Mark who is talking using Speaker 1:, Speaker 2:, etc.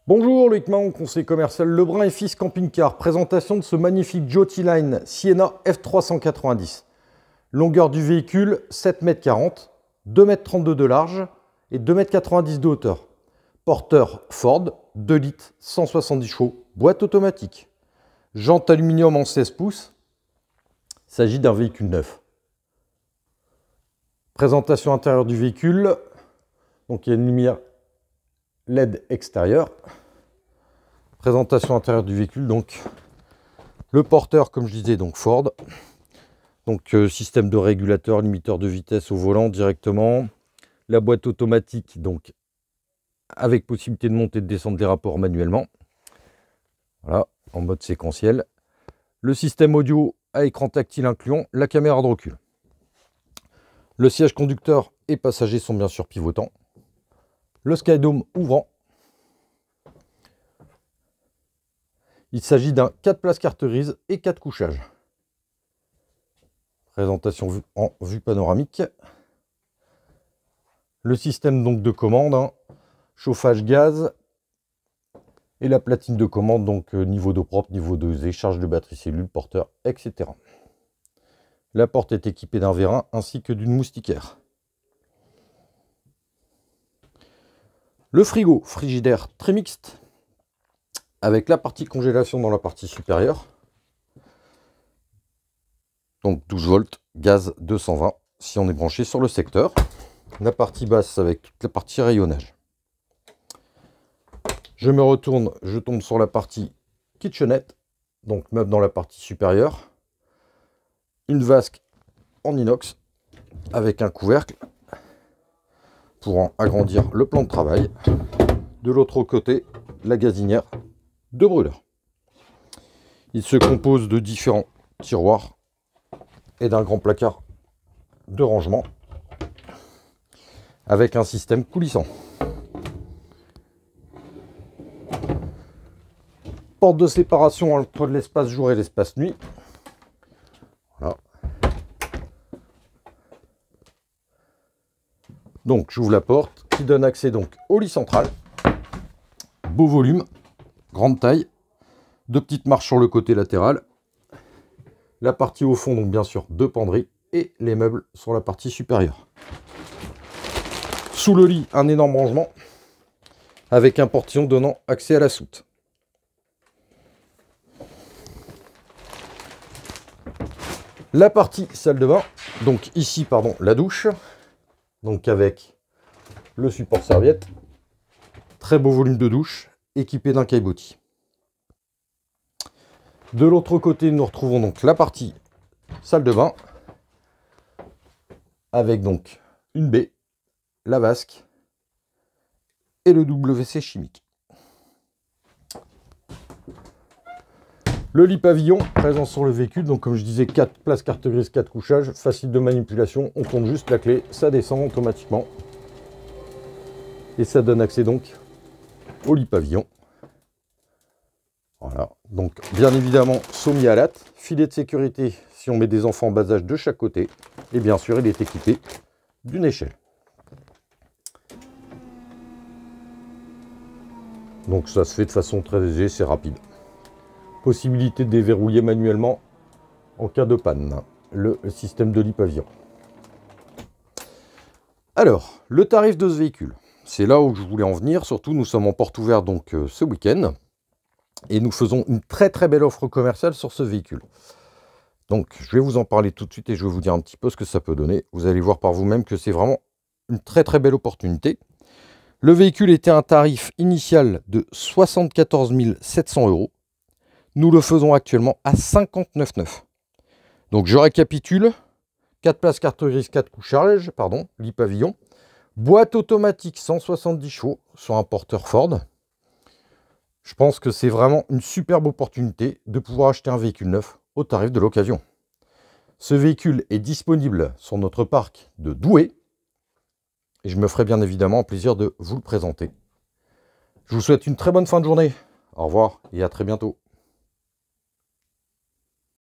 Speaker 1: Bonjour, Loïc Mahon, conseiller commercial Lebrun et Fils Camping Car. Présentation de ce magnifique Joti Line Sienna F390. Longueur du véhicule 7,40 m, 2,32 m de large et 2,90 m de hauteur. Porteur Ford, 2 litres, 170 chevaux, boîte automatique. Jante aluminium en 16 pouces. Il s'agit d'un véhicule neuf. Présentation intérieure du véhicule. Donc il y a une lumière LED extérieur. Présentation intérieure du véhicule, donc le porteur, comme je disais, donc Ford. Donc système de régulateur, limiteur de vitesse au volant directement. La boîte automatique, donc avec possibilité de monter et de descendre des rapports manuellement. Voilà, en mode séquentiel. Le système audio à écran tactile incluant la caméra de recul. Le siège conducteur et passager sont bien sûr pivotants. Le Skydome ouvrant. Il s'agit d'un 4 places carte grise et 4 couchages. Présentation en vue panoramique. Le système donc de commande, chauffage gaz et la platine de commande, donc niveau d'eau propre, niveau de charge de batterie cellule, porteur, etc. La porte est équipée d'un vérin ainsi que d'une moustiquaire. Le frigo, frigidaire très mixte, avec la partie congélation dans la partie supérieure. Donc 12 volts, gaz 220 si on est branché sur le secteur. La partie basse avec toute la partie rayonnage. Je me retourne, je tombe sur la partie kitchenette, donc meuble dans la partie supérieure. Une vasque en inox avec un couvercle pour en agrandir le plan de travail. De l'autre côté, la gazinière de brûleur. Il se compose de différents tiroirs et d'un grand placard de rangement avec un système coulissant. Porte de séparation entre l'espace jour et l'espace nuit. Voilà. Donc j'ouvre la porte qui donne accès donc au lit central. Beau volume, grande taille, 2 petites marches sur le côté latéral. La partie au fond, donc bien sûr 2 penderies et les meubles sur la partie supérieure. Sous le lit, un énorme rangement avec un portillon donnant accès à la soute. La partie salle de bain, donc ici pardon, la douche, donc avec le support serviette, très beau volume de douche, équipé d'un caillebotis. De l'autre côté, nous retrouvons donc la partie salle de bain, avec donc une baie, la vasque et le WC chimique. Le lit pavillon présent sur le véhicule, donc comme je disais, 4 places carte grise, 4 couchages, facile de manipulation, on tourne juste la clé, ça descend automatiquement. Et ça donne accès donc au lit pavillon. Voilà, donc bien évidemment sommier à latte, filet de sécurité si on met des enfants en bas âge de chaque côté. Et bien sûr, il est équipé d'une échelle. Donc ça se fait de façon très aisée, c'est rapide. Possibilité de déverrouiller manuellement en cas de panne, le système de lit pavillon. Alors, le tarif de ce véhicule, c'est là où je voulais en venir. Surtout, nous sommes en porte ouverte donc ce week-end et nous faisons une très belle offre commerciale sur ce véhicule. Donc, je vais vous en parler tout de suite et je vais vous dire un petit peu ce que ça peut donner. Vous allez voir par vous-même que c'est vraiment une très belle opportunité. Le véhicule était à un tarif initial de 74 700 €. Nous le faisons actuellement à 59 900 €. Donc je récapitule. 4 places carte grise, 4 couchages, pardon, lit pavillon. Boîte automatique 170 chevaux sur un porteur Ford. Je pense que c'est vraiment une superbe opportunité de pouvoir acheter un véhicule neuf au tarif de l'occasion. Ce véhicule est disponible sur notre parc de Douai. Et je me ferai bien évidemment un plaisir de vous le présenter. Je vous souhaite une très bonne fin de journée. Au revoir et à très bientôt.